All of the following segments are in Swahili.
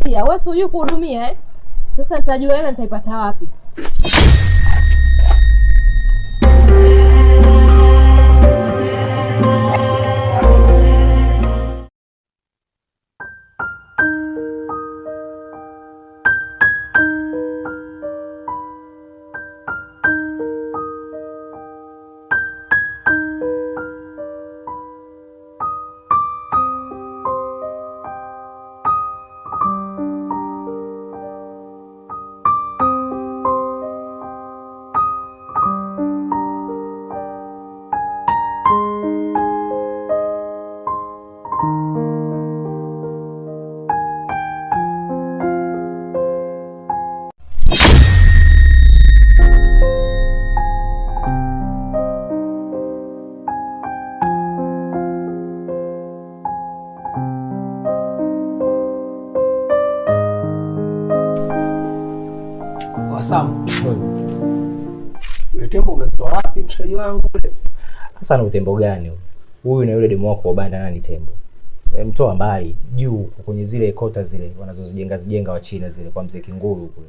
kuangalia. Wewe si hujui kuhudumia Sasa nitajua hela nitaipata wapi? Sam. Yule tembo umemtoa wapi mshikaji wangu ule? Sasa na utembo gani huyu? Huyu na yule demu wako wa banda nani tembo? Mtoa mbali juu kwenye zile kota zile wanazozijenga wa China zile kwa mzee Kinguru kule.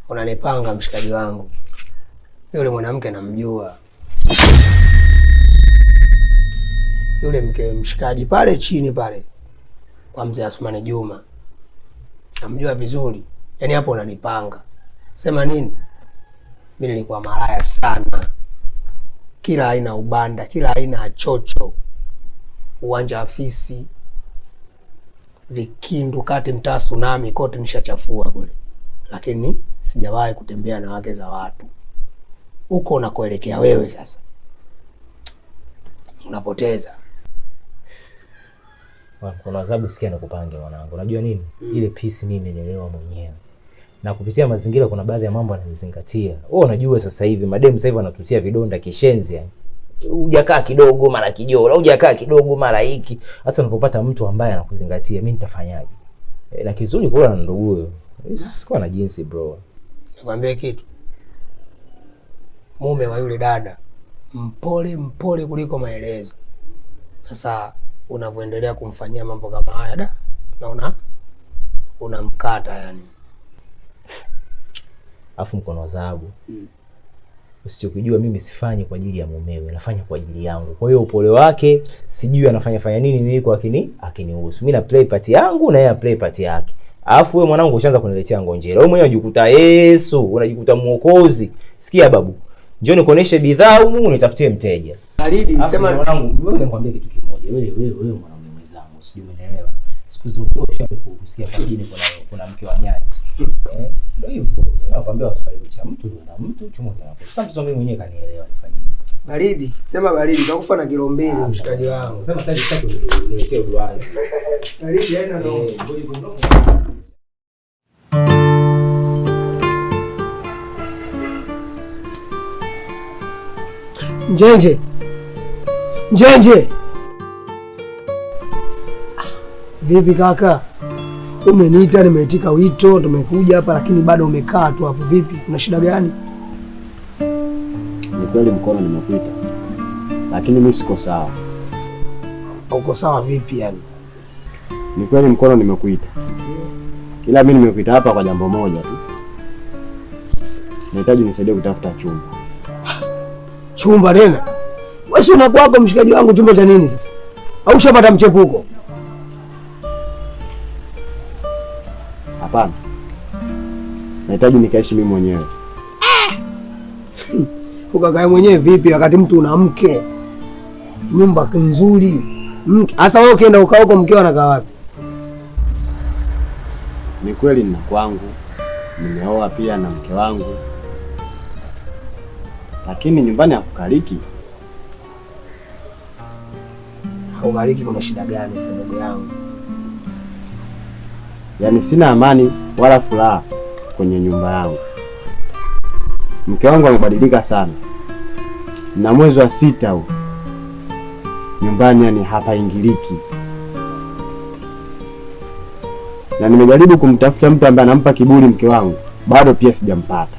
Unanipanga mshikaji wangu. Yule mwanamke namjua. Yule mke mshikaji pale chini pale kwa mzee Asmani Juma. Namjua vizuri. Yaani hapo unanipanga. Sema nini? Mimi nilikuwa malaya sana. Kila aina ubanda, kila aina chocho. Uwanja afisi, Vikindu, kati mtaa Tsunami, kote nishachafua kule. Lakini sijawahi kutembea na wake za watu. Huko unakoelekea wewe sasa, unapoteza. Kuna adhabu sikia na kupange mwanangu. Unajua nini? Ile peace mimi nielewa mwenyewe. Na kupitia mazingira kuna baadhi ya mambo ananizingatia. Wewe unajua sasa hivi mademu sasa hivi wanatutia vidonda kishenzi yani. Hujakaa kidogo mara kijola, hujakaa kidogo mara hiki. Hata unapopata mtu ambaye anakuzingatia, mimi nitafanyaje? Na kizuri kula na ndugu huyo. Sikuwa na jinsi bro. Nikwambie kitu. Mume wa yule dada mpole kuliko maelezo. Sasa unavyoendelea kumfanyia mambo kama haya naona unamkata yani. Afu mkono wa dhahabu. Usichokijua mimi sifanyi kwa ajili ya mumewe, nafanya kwa ajili yangu. Kwa hiyo upole wake sijui anafanya nini mimi kwa akinihusu. Mimi na play part yangu na yeye play part yake. Alafu wewe mwanangu ushaanza kuniletea ngonjera. Wewe mwenyewe unajikuta Yesu, unajikuta muokozi. Sikia babu. Njoo nikuoneshe bidhaa humu unitafutie mteja. Baridi sema mwanangu, wewe nikwambie kitu kimoja. Wewe mwanaume mwenzangu, sijui umeelewa. Siku zote ushawahi kuhusia kwa jini kuna mke wa nyani. Ndio hivyo. Nakwambia Waswahili cha mtu na mtu chumo kinapo. Sasa mtoto mimi mwenyewe kanielewa nifanye nini. Baridi, sema baridi, utakufa na kilo 2 mshikaji wangu. Sema sasa sitaki uniletee uduazi. Baridi haina ndio. Njenje. Vipi kaka? Umeniita, nimeitika wito, tumekuja hapa lakini bado umekaa tu hapo. Vipi? Kuna shida gani? Ni kweli mkono nimekuita. Lakini mimi siko sawa. Uko sawa vipi yani? Ni kweli mkono nimekuita. Ila mimi nimekuita hapa kwa jambo moja tu. Nahitaji nisaidie kutafuta chumba. Chumba tena? Wewe unakuwa hapo mshikaji wangu, chumba cha nini sasa? Au ushapata mchepuko? Hapana. Nahitaji nikaishi mimi mwenyewe. Ukakae mwenyewe vipi wakati mtu una mke? Nyumba nzuri. Sasa wewe ukienda ukaopo mkeo anakaa wapi? Ni kweli nina kwangu. Nimeoa pia na mke wangu. Lakini nyumbani hakukaliki. Haukaliki kuna shida gani sasa ndugu yangu? Yaani sina amani wala furaha kwenye nyumba yangu. Mke wangu amebadilika sana. Na mwezi wa 6 huu nyumbani yani hapaingiliki. Na nimejaribu kumtafuta mtu ambaye anampa kiburi mke wangu, bado pia sijampata.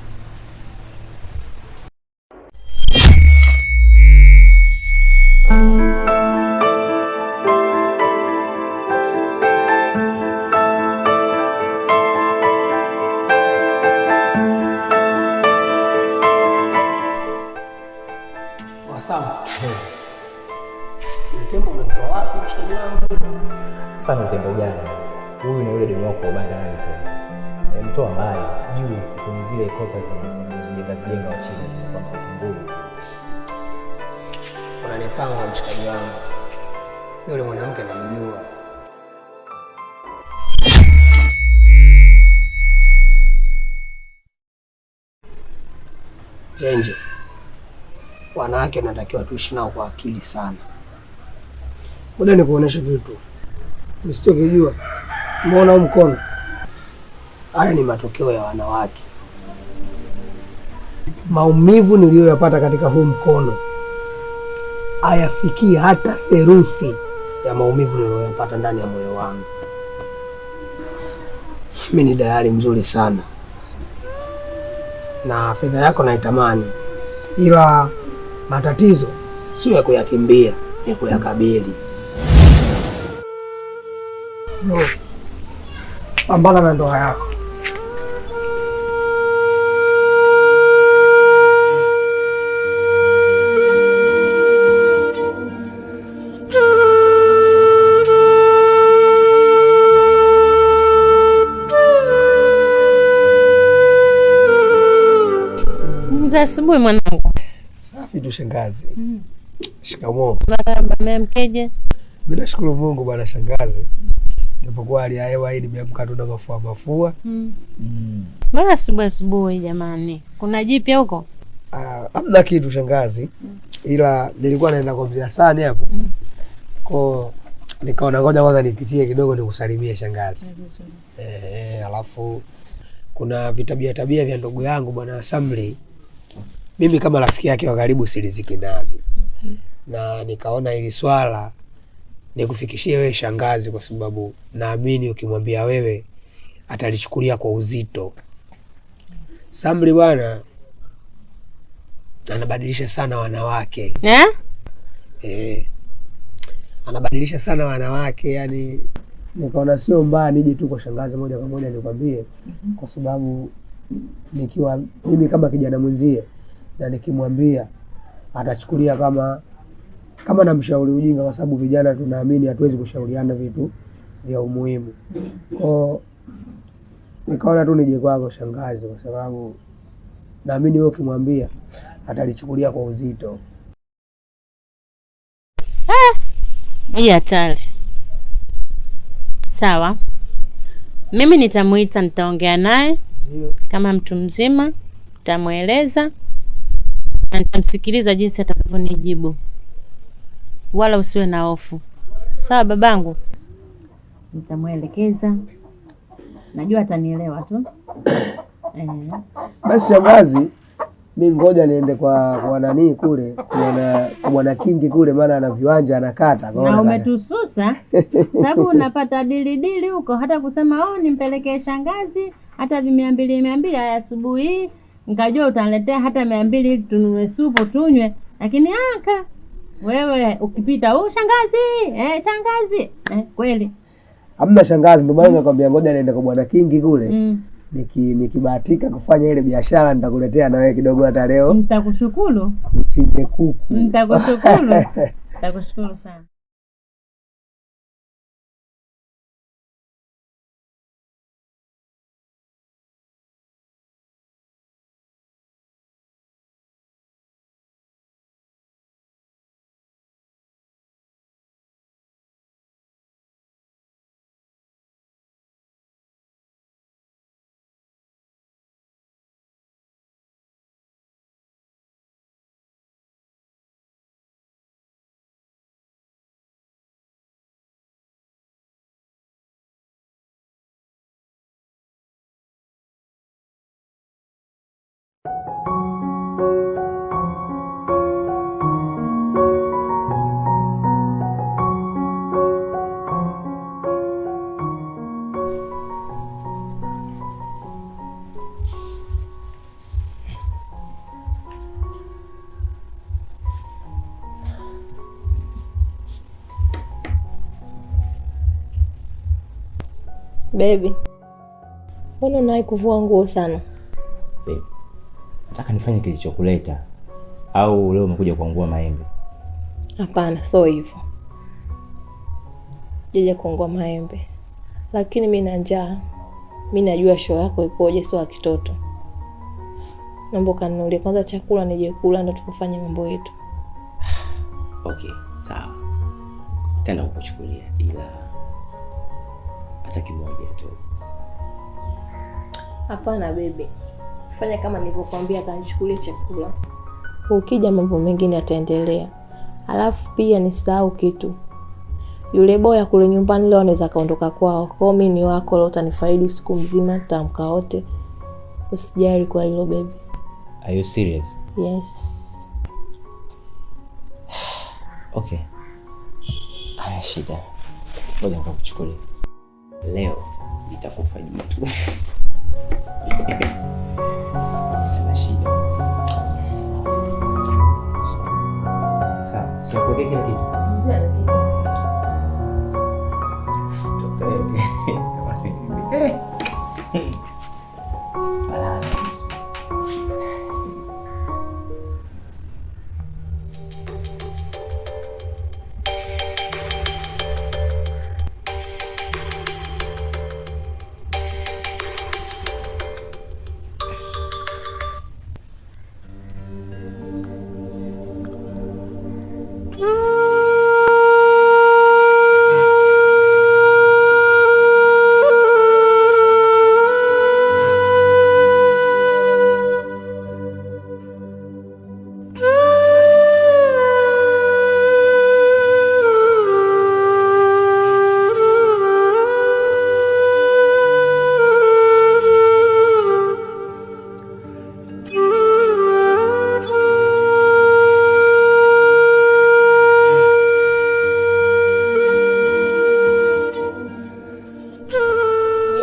Sana utenda ujana. Huyu na yule demu wako ubaya nani tena? Mtoa mbali juu kwenye zile kota zijenga wa chini zinakuwa msaki ngumu. Unanipanga mshikaji wangu. Yule mwanamke namjua. Jenje. Wanawake natakiwa tuishi nao kwa akili sana. Ngoja nikuoneshe kitu. Usichokijua. Umeona huu mkono? Haya ni matokeo ya wanawake. Maumivu niliyoyapata katika huu mkono hayafikii hata theluthi ya maumivu niliyoyapata ndani ya moyo wangu. Mimi ni dalali mzuri sana. Na fedha yako naitamani. Ila matatizo sio ya kuyakimbia, ni kuyakabili. No. Pambana na ndoa yako. Asubuhi mwanangu. Safi tu shangazi. Shikamoo. Marahaba, mkeje? Bila shukuru Mungu bwana shangazi. Japokuwa hali ya hewa hii nimeamka tu na mafua. Mbona asubuhi jamani? Kuna jipya huko? Hamna kitu shangazi. Ila nilikuwa naenda kwa mzee Hasani hapo. Kwa nikaona ngoja kwanza nipitie kidogo nikusalimie shangazi. Alafu kuna tabia vya ndugu yangu bwana Samli. Mimi kama rafiki yake wa karibu siliziki navyo. Na nikaona hili swala nikufikishie wewe shangazi, kwa sababu naamini ukimwambia wewe atalichukulia kwa uzito. Samli bwana anabadilisha sana wanawake. Anabadilisha sana wanawake, yani nikaona sio mbaya nije tu kwa shangazi moja kwa moja nikwambie, kwa sababu nikiwa mimi kama kijana mwenzie na nikimwambia atachukulia kama namshauri ujinga, kwa sababu vijana tunaamini hatuwezi kushauriana vitu vya umuhimu. Kwa nikaona tu nije kwako shangazi, kwa sababu naamini wewe ukimwambia atalichukulia kwa uzito. Hii hatari. Sawa. Mimi nitamuita, nitaongea naye kama mtu mzima, nitamueleza na nitamsikiliza jinsi atakavyonijibu. Wala usiwe na hofu. Sawa babangu? Nitamuelekeza. Najua atanielewa tu. Basi shangazi, mimi ngoja niende kwa nani kule, kwa Bwana Kingi kule, maana ana viwanja anakata. Na umetususa sababu unapata dili huko, hata kusema nimpelekee shangazi hata 200 haya asubuhi, nikajua utaniletea hata 200 ili tununue supu tunywe, lakini wewe ukipita shangazi, shangazi. Kweli. Hamna shangazi, ndio maana nakwambia ngoja niende kwa Bwana Kingi kule. Nikibahatika kufanya ile biashara nitakuletea na wewe kidogo hata leo. Nitakushukuru. Mchinje kuku. Nitakushukuru. Nitakushukuru sana. Baby, mbona unai kuvua nguo sana? Baby, nataka nifanye kilichokuleta au leo umekuja kuangua maembe? Hapana, sio hivyo. sijaja kuongwa maembe. Lakini mimi na njaa. Mimi najua show yako ipoje, sio kitoto. Naomba kanunulie kwanza chakula nije kula ndo tukufanye mambo yetu. Okay, sawa. Tena ukuchukulia ila hata kimoja tu. Hapana baby. Fanya kama nilivyokuambia, kanichukulie chakula. Ukija mambo mengine yataendelea. Alafu pia nisahau kitu. Yule boya kule nyumbani leo anaweza kaondoka kwao. Kwa mimi ni wako, leo utanifaidi usiku mzima, tutamka wote. Usijali kwa hilo baby. Are you serious? Yes. Okay. Haya shida. Ngoja nikakuchukulie. Leo nitakufa jitu. Ana shida. Sawa, sio kwa kile kitu.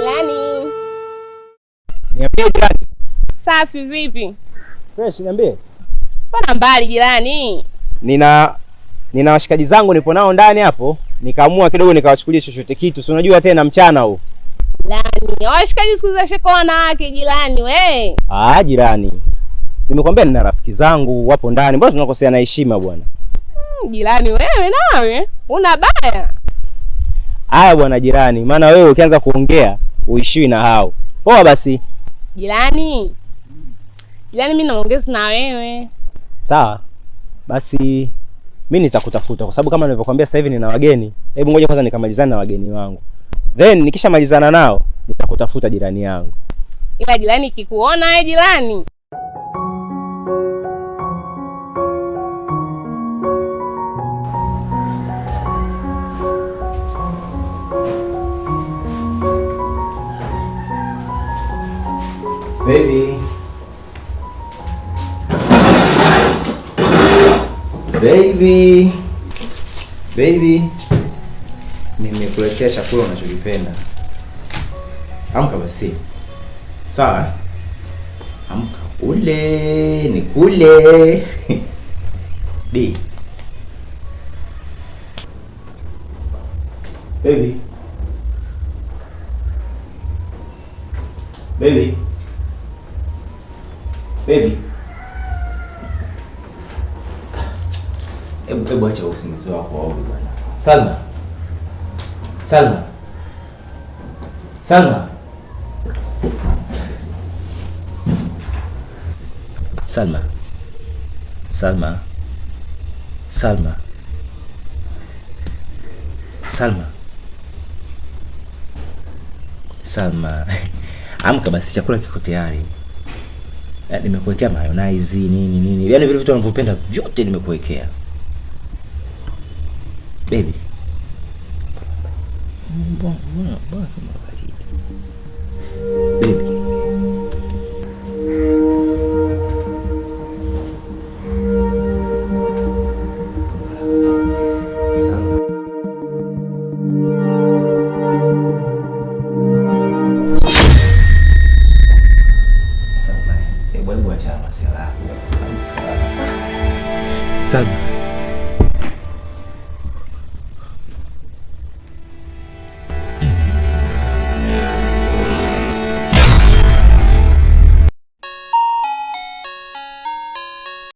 Jirani. Safi vipi? Fresh, niambie. Mbona mbali jirani? Nina washikaji zangu nipo nao ndani hapo, nikaamua kidogo nikawachukulia chochote kitu. Si unajua tena mchana huu. Jirani, washikaji siku za sheko wanawake jirani we. Jirani. Nimekwambia nina rafiki zangu wapo ndani. Mbona tunakosea na heshima bwana? Jirani wewe nawe una baya. Haya bwana jirani, maana wewe ukianza kuongea uishiwi na hao. Poa basi. Jirani mimi naongeza na wewe. Sawa. Basi mimi nitakutafuta kwa sababu kama nilivyokuambia sasa hivi nina wageni. Hebu ngoja kwanza nikamalizane na wageni wangu. Then nikishamalizana nao nitakutafuta jirani yangu. Ila jirani ikikuona wewe jirani. Baby. Baby. Baby. Nimekuletea chakula unachokipenda. Amka basi. Sawa? Amka ule, nikule. B. Baby. Baby. Baby. Hebu acha usingizi wako au bwana. Salma. Salma. Salma. Salma. Salma. Salma. Salma. Salma. Amka basi, chakula kiko tayari. Nimekuwekea mayonnaise nini. Yaani vile vitu unavyopenda vyote nimekuwekea. Baby. Baby. Salma.